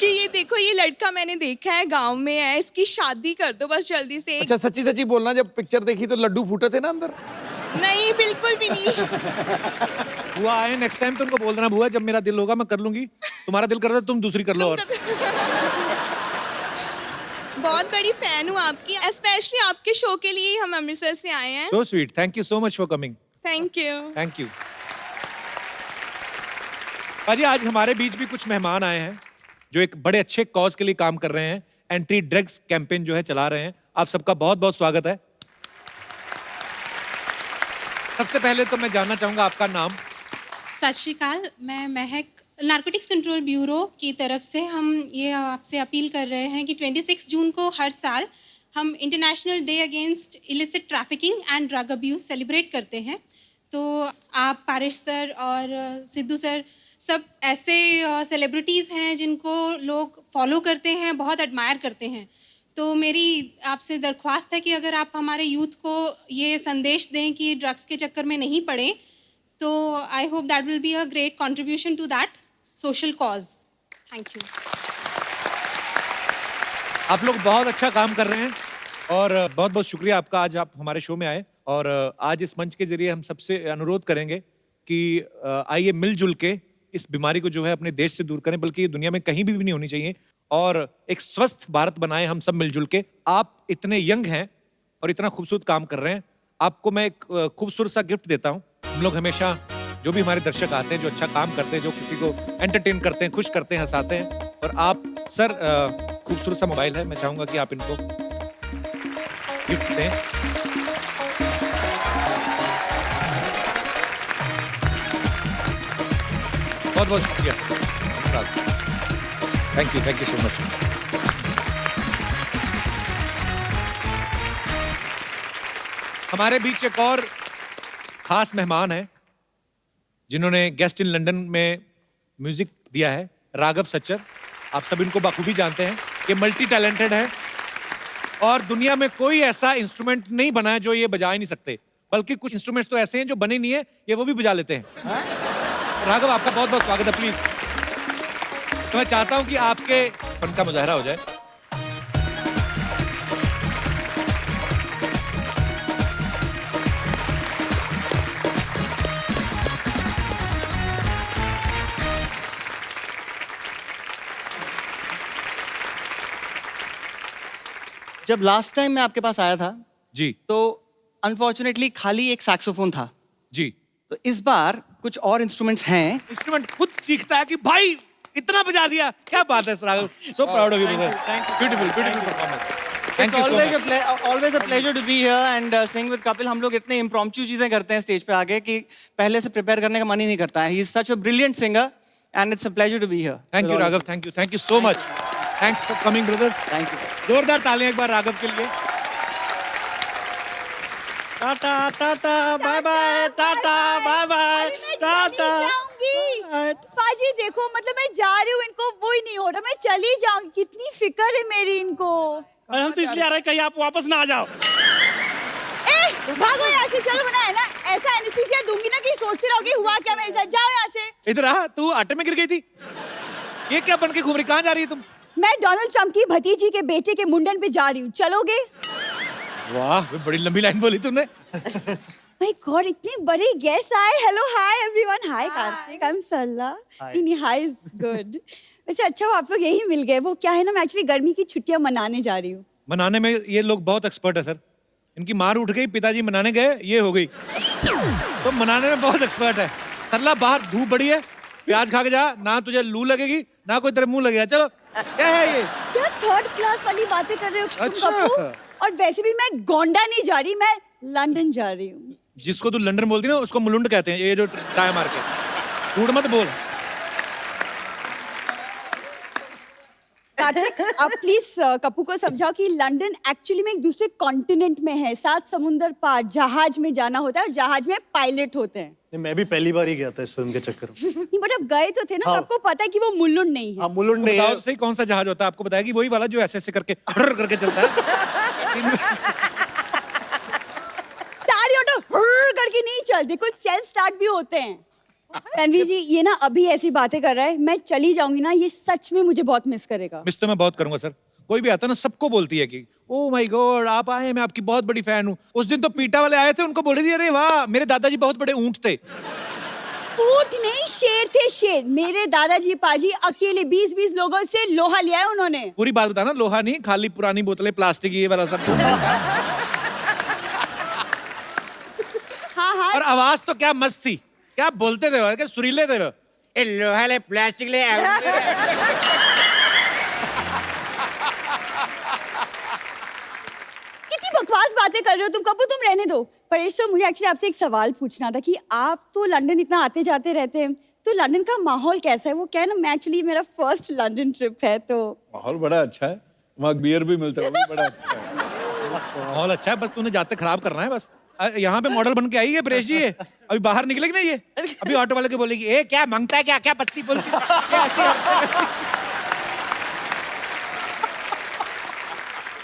कि ये देखो, ये लड़का मैंने देखा है, गांव में है, इसकी शादी कर दो बस जल्दी से। अच्छा सच्ची सच्ची बोलना, जब पिक्चर देखी तो लड्डू फूटे थे ना अंदर? नहीं, बिल्कुल भी नहीं। बुआ आए नेक्स्ट टाइम तो उनको बोल देना, बुआ जब मेरा दिल होगा मैं कर लूंगी, तुम्हारा दिल कर रहा है तुम दूसरी कर लो। और बहुत बड़ी फैन हूँ आपकी, स्पेशली आपके शो के लिए हम अमृतसर से आए हैं। So sweet, thank you so much for coming. Thank you. Thank you. पाजी, आज हमारे बीच भी कुछ मेहमान आए हैं जो एक बड़े अच्छे कॉज के लिए काम कर रहे हैं, एंटी ड्रग्स कैंपेन जो है चला रहे हैं। आप सबका बहुत बहुत स्वागत है। सबसे पहले तो मैं जानना चाहूंगा आपका नाम। सत श्री अकाल, मैं महक, नारकोटिक्स कंट्रोल ब्यूरो की तरफ से हम ये आपसे अपील कर रहे हैं कि 26 जून को हर साल हम international day against illicit trafficking and drug abuse celebrate करते हैं। तो आप पारिश सर और सिद्धू सर सब ऐसे सेलिब्रिटीज़ हैं जिनको लोग फॉलो करते हैं, बहुत एडमायर करते हैं। तो मेरी आपसे दरख्वास्त है कि अगर आप हमारे यूथ को ये संदेश दें कि ड्रग्स के चक्कर में नहीं पड़े, तो I hope that will be a great contribution to that social cause. Thank you. आप लोग बहुत अच्छा काम कर रहे हैं और बहुत बहुत शुक्रिया आपका, आज आप हमारे शो में आए। और आज इस मंच के जरिए हम सबसे अनुरोध करेंगे कि आइए मिलजुल के इस बीमारी को जो है अपने देश से दूर करें, बल्कि ये दुनिया में कहीं भी नहीं होनी चाहिए, और एक स्वस्थ भारत बनाएं हम सब मिलजुल के। आप इतने यंग हैं और इतना खूबसूरत काम कर रहे हैं, आपको मैं एक खूबसूरत सा गिफ्ट देता हूँ। हम लोग हमेशा जो भी हमारे दर्शक आते हैं, जो अच्छा काम करते हैं, जो किसी को एंटरटेन करते हैं, खुश करते हैं, हंसाते हैं, और आप सर खूबसूरत सा मोबाइल है, मैं चाहूंगा कि आप इनको गिफ्ट दें। बहुत बहुत शुक्रिया, थैंक यू सो मच। हमारे बीच एक और खास मेहमान है जिन्होंने गेस्ट इन लंदन में म्यूजिक दिया है, राघव सच्चर। आप सब इनको बखूबी जानते हैं, ये मल्टी टैलेंटेड है और दुनिया में कोई ऐसा इंस्ट्रूमेंट नहीं बना है जो ये बजा ही नहीं सकते, बल्कि कुछ इंस्ट्रूमेंट्स तो ऐसे हैं जो बने नहीं है, ये वो भी बजा लेते हैं। राघव, आपका बहुत बहुत स्वागत है। प्लीज, तो मैं चाहता हूं कि आपके फन का मुजाहरा हो जाए। जब लास्ट टाइम मैं आपके पास आया था जी, तो अनफॉर्चुनेटली खाली एक सैक्सोफोन था। जी, तो इस बार कुछ और इंस्ट्रूमेंट्स हैं। इंस्ट्रूमेंट खुद सीखता है कि भाई इतना बजा दिया, क्या बात है Raghav. So proud of you brother, beautiful performance. It's always a pleasure to be here and sing with Kapil. हम लोग इतने impromptu चीजें करते हैं स्टेज पे आके कि पहले से प्रिपेयर करने का मन ही नहीं करता है। He is such a brilliant singer and it's a pleasure to be here. Thank you Raghav, thank you so much. Thanks for coming brother. Thank you. जोरदार तालियां एक बार राघव के लिए। Tata tata bye bye, tata bye bye, tata. पाजी देखो, मतलब मैं जा रही हूँ, इनको वो ही नहीं हो रहा, मैं चली जाऊंगी। कितनी फिक्र है मेरी इनको। और हम तो इसलिए आ रहे हैं कहीं आप वापस ना आ जाओ। भागो यहाँ से, चलो। बना है ना, ऐसा एनेस्थीसिया दूंगी ना कि सोचती रहोगी हुआ क्या मेरे साथ। जाओ यहाँ से। इधर आ, तू आटे में गिर गई थी, ये क्या बन के घूम रही, कहाँ जा रही है तुम? मैं डोनाल्ड ट्रम्प की भतीजी के बेटे के मुंडन पे जा रही हूँ, चलोगे? वाह, बड़ी लंबी लाइन बोली तुमने। माय गॉड, इतनी बड़ी गेस्ट आए। Hello, hi everyone. Hi Kartik, I am Sarla. Hi is good. वैसे अच्छा, वो आप लोग यही मिल गए। वो क्या है ना, मैं एक्चुअली गर्मी की छुट्टियां मनाने जा रही हूँ। मनाने में ये लोग बहुत एक्सपर्ट है सर। इनकी मार उठ गई, पिताजी मनाने गए, ये हो गई, तो मनाने में बहुत एक्सपर्ट है। सरला, बाहर धूप बड़ी है, प्याज खा के जा, ना तुझे लू लगेगी ना कोई तेरे मुंह लगेगा। चलो, क्या है ये? क्या थर्ड क्लास वाली बातें कर रहे हो तुम अच्छा। कपूर? और वैसे भी मैं गोंडा नहीं जा रही, मैं लंदन जा रही हूँ। जिसको तू लंदन बोलती ना, उसको मुलुंड कहते हैं, ये जो टाई मार के। झूठ मत बोल। कार्तिक आप प्लीज कप्पू को समझाओ कि लंदन एक्चुअली में एक दूसरे कॉन्टिनेंट में है, 7 समुंदर पार जहाज में जाना होता है और जहाज में पायलट होते हैं। नहीं, मैं भी पहली बार ही गया था इस फिल्म के चक्कर में। नहीं बट अब गए तो थे ना, हाँ। आपको पता है कि वो मुल्लुन नहीं है। हाँ, मुलुंड नहीं है। बताओ सही कौन सा जहाज होता है? आपको बताया कि वही वाला जो ऐसे ऐसे करके करके चलता है। सारी ऑटो करके नहीं चलते, कुछ सेल्फ स्टार्ट भी होते हैं। रणवीर जी ये ना अभी ऐसी बातें कर रहा है, मैं चली जाऊंगी ना, ये सच में मुझे बहुत मिस करेगा। मिस तो मैं बहुत करूंगा सर। कोई भी आता ना सबको बोलती है कि ओ माय गॉड आप आए, मैं आपकी बहुत बड़ी फैन हूँ। उस दिन तो पीटा वाले आए थे, उनको बोल रही थी अरे वाह मेरे दादाजी बहुत बड़े ऊंट थे। ऊंट नहीं शेर थे, शेर। मेरे दादाजी पाजी अकेले 20-20 लोगों से लोहा लिया है उन्होंने। पूरी बात बताना, लोहा नहीं खाली पुरानी बोतलें प्लास्टिक ये वाला सब। हाँ हाँ और आवाज तो क्या मस्त थी, क्या बोलते थे, क्या सुरीले थे वो। ए लोहा ले प्लास्टिक ले कितनी बकवास बातें कर रहे हो तुम कपूर, तुम रहने दो। परेश सर मुझे एक्चुअली आपसे एक सवाल पूछना था कि आप तो लंदन इतना आते जाते रहते हैं, तो लंदन का माहौल कैसा है? वो क्या है ना, मैं एक्चुअली मेरा फर्स्ट लंदन ट्रिप है तो माहौल बड़ा अच्छा है, वहाँ बियर भी मिलता है, वो भी बड़ा अच्छा है। माहौल अच्छा है, बस तूने जाते खराब करना है बस। यहाँ पे मॉडल बन के आई है परेश जी ये, अभी बाहर निकलेगी ना ये, अभी ऑटो वाले को बोलेगी ए क्या मांगता है, क्या क्या पत्ती बोलती क्या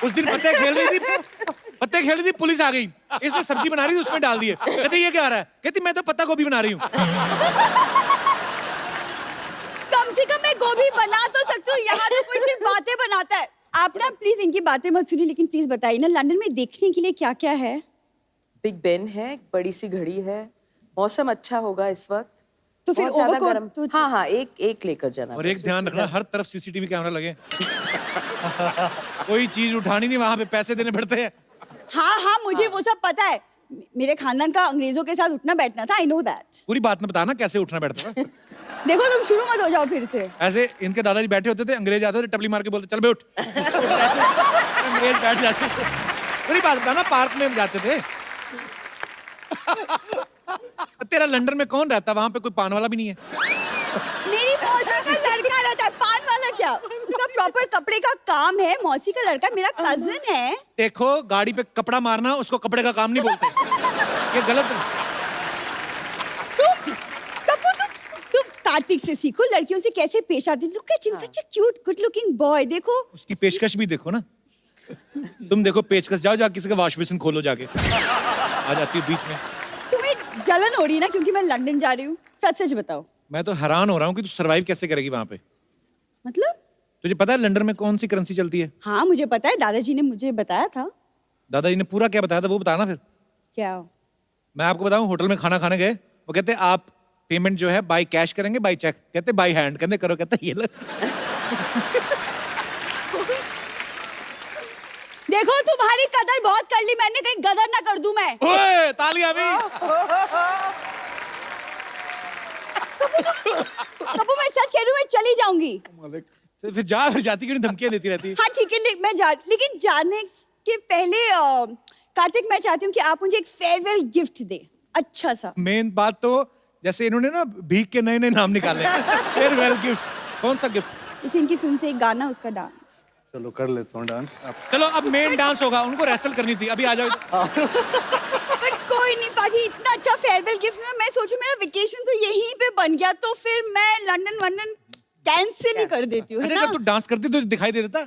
उस दिन पत्ते खेल रही थी, पुलिस आ गई, इसने सब्जी बना रही थी उसमें डाल दिए, कहती ये क्या आ रहा है, कहती मैं तो पत्ता गोभी बना रही हूँ। कम से कम मैं गोभी बना तो सकती हूँ, यहाँ तो कोई सिर्फ बातें बनाता है। आप ना प्लीज इनकी बातें मत सुनिए, लेकिन प्लीज बताइए ना लंदन में देखने के लिए क्या क्या है? बिग बेन है, एक बड़ी सी घड़ी है, मौसम अच्छा होगा इस वक्त। तो फिर बहुत ज्यादा ओवरकोट गर्म। तो हाँ हाँ एक लेकर जाना। और एक ध्यान रखना, हर तरफ सीसीटीवी कैमरा लगे। कोई चीज उठानी नहीं, वहां पे पैसे देने पड़ते हैं। हाँ हाँ मुझे वो सब पता है, मेरे खानदान का अंग्रेजों के साथ उठना बैठना था, आई नो दैट। पूरी बात में बताना कैसे उठना बैठता था। देखो तुम शुरू मत हो जाओ फिर से। ऐसे इनके दादाजी बैठे होते थे, अंग्रेज आते थे टपली मार के बोलते चल बे उठ। अंग्रेज बैठ जाते। पूरी बात बताना, पार्क में जाते थे। तेरा लंदन में कौन रहता? वहां पे कोई पान वाला भी नहीं है। मेरी मौसी का लड़का रहता है, पान वाला क्या? उसका प्रॉपर कपड़े का काम है, मौसी का लड़का मेरा कजिन है। देखो गाड़ी पे कपड़ा मारना उसको कपड़े का काम नहीं बोलते, ये गलत है। तुम कार्तिक से सीखो लड़कियों से कैसे पेश आती। Look at him, such a cute good looking boy. देखो उसकी पेशकश भी देखो ना, तुम देखो पेचकश, जाओ जा किसी का वॉश बेसिन खोलो जाके, आ जाती है बीच में। तुम्हें जलन हो रही है ना क्योंकि मैं लंदन जा रही हूँ? सच सच बताओ। मैं तो हैरान हो रहा हूँ कि तू सरवाइव कैसे करेगी वहां पे। मतलब? तुझे पता है लंदन में कौन सी करेंसी चलती है? हाँ मुझे पता है, दादाजी ने मुझे बताया था। दादाजी ने पूरा क्या बताया था वो बताना फिर। क्या? मैं आपको बताऊं, होटल में खाना खाने गए, वो कहते आप पेमेंट जो है बाय कैश करेंगे बाय चेक? कहते बाय हैंड। कहते करो, कहते ये लो। देखो तुम्हारी कदर बहुत कर ली मैंने, कहीं गदर ना कर दूं मैं। ओए तालियां भी। कपूर मैं सच कह रही हूँ, मैं चली जाऊंगी। फिर जाती क्यों नहीं, धमकियां देती रहती है। हाँ ठीक है, लेकिन जाने के पहले कार्तिक मैं चाहती हूँ कि आप मुझे एक फेयरवेल गिफ्ट दे, अच्छा सा। मेन बात तो जैसे इन्होंने ना भीख के नए नए नाम निकाले। फेयरवेल गिफ्ट, कौन सा गिफ्ट? इस इनकी फिल्म से एक गाना, उसका डांस। चलो कर लेता हूँ डांस। चलो अब मेन डांस होगा, उनको रेसल करनी थी, अभी आ जाओ। पर कोई नहीं पाजी, इतना अच्छा फेयरवेल गिफ्ट में मैं सोचूं मेरा वेकेशन तो यहीं पे बन गया, तो फिर मैं लंदन कैंसिल ही कर देती हूँ, है अच्छा ना? जब तू डांस करती तो दिखाई दे देता।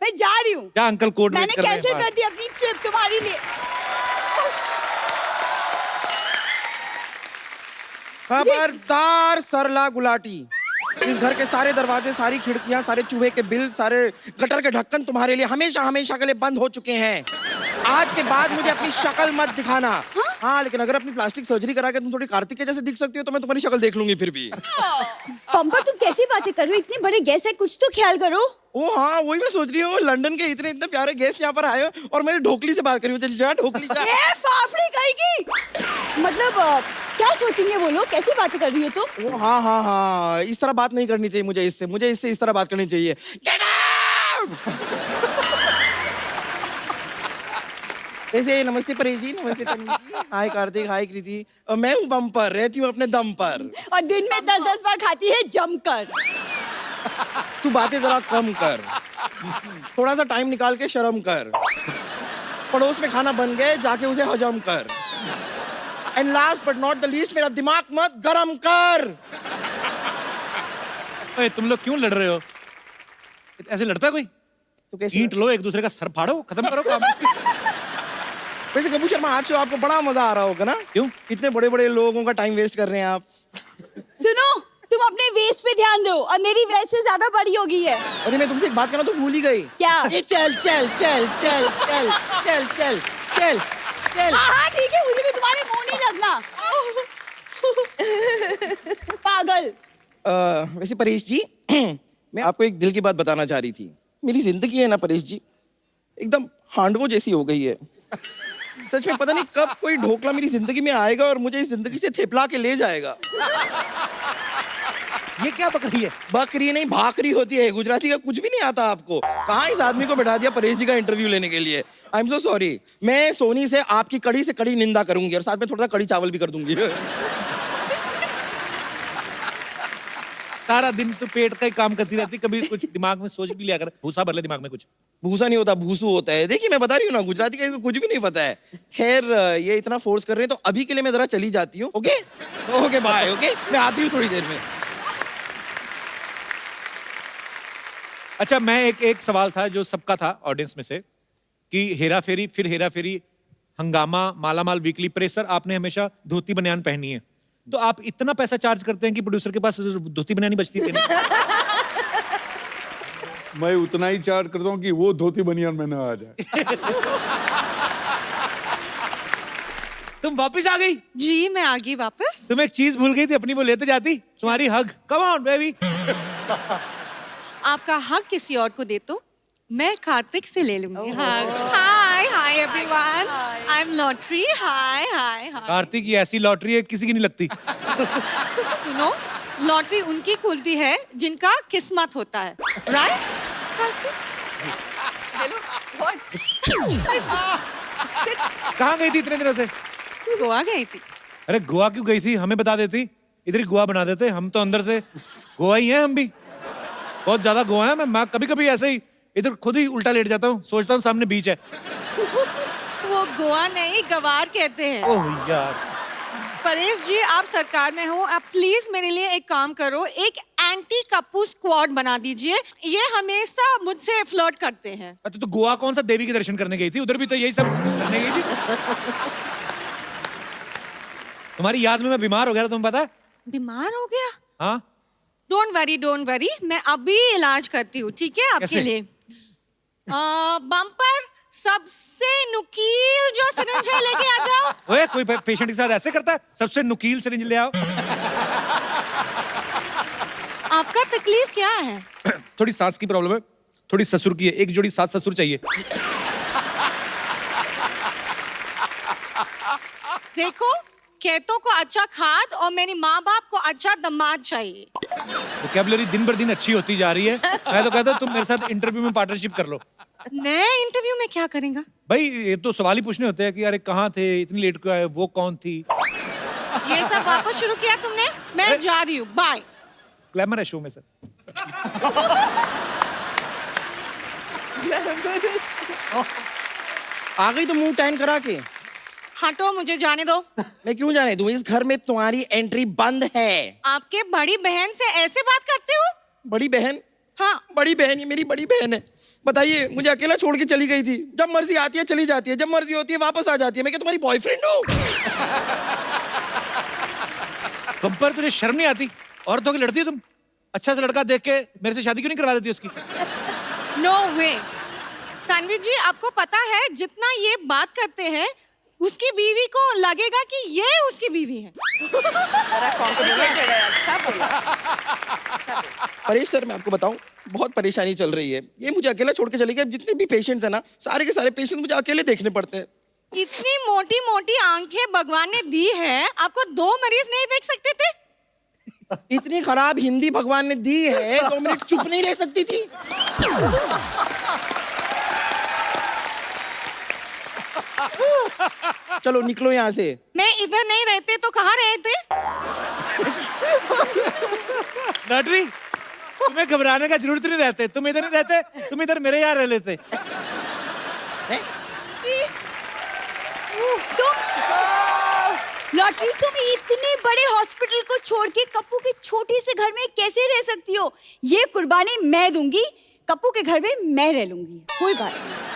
मैं जा रही हूँ। क्या अंकल कोड मैंने कैंसिल कर दी अपनी ट्रिप तुम्हारे लिए। खबरदार सरला गुलाटी, इस घर के सारे दरवाजे, सारी खिड़कियां, सारे चूहे के बिल, सारे गटर के ढक्कन तुम्हारे लिए हमेशा हमेशा के लिए बंद हो चुके हैं। आज के बाद मुझे अपनी शक्ल मत दिखाना। हाँ लेकिन अगर अपनी प्लास्टिक सर्जरी करा के तुम थोड़ी कार्तिक के जैसे दिख सकती हो तो मैं तुम्हारी शक्ल देख लूंगी फिर भी। पंपा तुम कैसी बातें कर रहे हो, इतने बड़े गेस्ट है, कुछ तो ख्याल करो। ओ हाँ वही मैं सोच रही हूँ, लंदन के इतने इतने प्यारे गेस्ट यहाँ पर आए हो और मैं ढोकली से बात कर रही हूँ। जा ढोकली जा। ए फाफड़ी कहेगी, मतलब क्या सोचेंगे वो लोग, कैसी बातें कर रही हो तुम? ओ हाँ हाँ हाँ, इस तरह बात नहीं करनी चाहिए मुझे इससे इस तरह बात करनी चाहिए। Get out! वैसे नमस्ते परेश जी, नमस्ते तन्वी जी, हाय कार्तिक, हाय कृति। मैं हूँ बम्पर, रहती हूँ अपने दम पर। और दिन में 10-10 बार खाती है जमकर। तू बातें जरा कम कर, थोड़ा सा टाइम निकाल के शर्म कर। पड़ोस में खाना बन गए, जाके उसे हजम कर। And last but not the least, मेरा दिमाग मत गरम कर। अरे तुम लोग क्यों लड़ रहे हो? ऐसे लड़ता है कोई? तो कैसे ईंट लो, एक दूसरे का सर फाड़ो, खत्म करो काम। वैसे कपूर शर्मा, आज तो आपको बड़ा मजा आ रहा होगा ना? क्यों? इतने बड़े बड़े लोगों का टाइम वेस्ट कर रहे हैं आप। सुनो, तुम अपने वेस्ट पे ध्यान दो और मेरी वेस्ट से ज्यादा बड़ी हो गई है। अरे मैं तुमसे एक बात करना तो भूल ही गई। क्या? ये चल चल चल चल चल चल चल चल चल। हाँ ठीक है, मुझे भी तुम्हारे मुंह नहीं लगना। पागल। वैसे परेश जी, मैं आपको एक दिल की बात बताना चाह रही थी। मेरी जिंदगी है ना परेश जी, एकदम हांडवो जैसी हो गई है। सच में पता नहीं कब कोई ढोकला मेरी जिंदगी में आएगा और मुझे इस जिंदगी से थेपला के ले जाएगा। ये क्या बकरी है? बकरी नहीं, भाकरी होती है। गुजराती का कुछ भी नहीं आता आपको। कहाँ इस आदमी को बैठा दिया परेश जी का इंटरव्यू लेने के लिए? I am so sorry. मैं सोनी से आपकी कड़ी से कड़ी निंदा करूंगी और साथ में थोड़ा सा कड़ी चावल भी कर दूंगी। सारा दिन तो पेट का ही काम करती रहती, कभी कुछ दिमाग में सोच भी लिया कर। भूसा भर ले दिमाग में कुछ। भूसा नहीं होता, भूसू होता है। देखिए मैं बता रही हूँ ना, गुजराती का इनको कुछ भी नहीं पता है। खैर ये इतना फोर्स कर रहे हैं तो अभी के लिए मैं जरा चली जाती हूँ। Okay okay bye. ओके मैं आती हूँ थोड़ी देर में। अच्छा, मैं एक सवाल था जो सबका था ऑडियंस में से, कि हेरा फेरी, फिर हेरा फेरी, हंगामा, मालामाल वीकली, प्रेशर, आपने हमेशा धोती बनियान पहनी है। तो आप इतना पैसा चार्ज करते हैं कि प्रोड्यूसर के पास धोती बनियान बचती है? मैं उतना ही चार्ज करता हूँ कि वो धोती बनियान में ना आ जाए। तुम वापस आ गई? जी मैं आ गई वापस। तुम एक चीज भूल गई थी, अपनी वो लेते जाती, तुम्हारी हग। Come on baby. आपका हक किसी और को दे तो मैं कार्तिक से ले लूंगी। Hi hi everyone, I am lottery. Hi hi hi. Kartik की ऐसी लॉटरी है किसी की नहीं लगती। सुनो, लॉटरी उनकी खुलती है जिनका किस्मत होता है, राइट? कहाँ गई थी इतने दिनों से? गोवा गई थी। अरे गोवा क्यों गई थी? हमें बता देती, इधर ही गोवा बना देते। हम तो अंदर से गोवा ही हैं, हम भी बहुत ज्यादा गोवा है। मैं कभी कभी ऐसे ही इधर खुद ही उल्टा लेट जाता हूँ, सोचता हूँ सामने बीच है। वो गोवा नहीं, गवार कहते हैं। ओह यार। परेश जी, आप सरकार में हो, आप प्लीज मेरे लिए एक काम करो, एक एंटी कप्पू स्क्वाड बना दीजिए। ये हमेशा मुझसे फ्लर्ट करते हैं। अच्छा, तो गोवा कौन सा देवी के दर्शन करने गई थी? उधर भी तो यही सब करने गई थी। तुम्हारी याद में मैं बीमार हो गया था, तुम्हें पता है? बीमार हो गया? हाँ। डोंट वरी, मैं अभी इलाज करती हूँ, ठीक है आपके लिए। बम्पर, सबसे नुकील जो सिरिंज है लेके आ जाओ। ओए, कोई पेशेंट के साथ ऐसे करता है? सबसे नुकील सिरिंज ले आओ। आपका तकलीफ क्या है? थोड़ी सांस की प्रॉब्लम है, थोड़ी ससुर की है। एक जोड़ी सात ससुर चाहिए। देखो, खेतों को अच्छा खाद और मेरी माँ बाप को अच्छा दामाद चाहिए। वोकैबुलरी दिन बर दिन अच्छी होती जा रही है। मैं तो कहता हूँ तुम मेरे साथ इंटरव्यू में पार्टनरशिप कर लो। मैं इंटरव्यू में क्या करेंगा? भाई ये तो सवाल ही पूछने होते हैं कि अरे कहाँ थे, इतनी लेट क्यों आए, वो कौन थी? ये सब वापस शुरू किया तुमने? मैं जा रही हूँ, बाय। ग्लैमर है शो में सर। आ गई तो मुंह टैन करा के। हटो, मुझे जाने दो। मैं क्यों जाने दूं? इस घर में तुम्हारी एंट्री बंद है। आपके बड़ी बहन से ऐसे बात करते हो? बड़ी बहन? हाँ। बड़ी बहन, ये मेरी बड़ी बहन है। बताइए, मुझे अकेला छोड़ के चली गई थी। जब मर्जी आती है चली जाती है, जब मर्जी होती है वापस आ जाती है। मैं क्या तुम्हारी बॉयफ्रेंड हूँ? बम्पर, तुझे शर्म नहीं आती? औरतों की लड़ती है तुम? अच्छा सा लड़का देख के मेरे से शादी क्यों नहीं करवा देती उसकी? नो वे। तन्वी जी, आपको पता है जितना ये बात करते हैं उसकी बीवी को लगेगा कि ये उसकी बीवी है। अच्छा बोला। परेश सर, मैं आपको बताऊं, बहुत परेशानी चल रही है। ये मुझे अकेला छोड़ के चली गई। अब जितने भी पेशेंट्स हैं ना, सारे के सारे पेशेंट मुझे अकेले देखने पड़ते हैं। इतनी मोटी मोटी आंखें भगवान ने दी है, आपको 2 मरीज नहीं देख सकते थे? इतनी खराब हिंदी भगवान ने दी है, 2 मिनट चुप नहीं रह सकती थी? चलो निकलो यहाँ से। मैं इधर नहीं रहते तो कहाँ रहते? लॉटरी, तुम्हें घबराने का जरूरत नहीं रहते, तुम इधर नहीं रहते, तुम इधर मेरे यहाँ रह लेते। लॉटरी, तुम इतने बड़े हॉस्पिटल को छोड़ के कप्पू के छोटे से घर में कैसे रह सकती हो? ये कुर्बानी मैं दूंगी, कप्पू के घर में मैं रह लूंगी, कोई बात नहीं।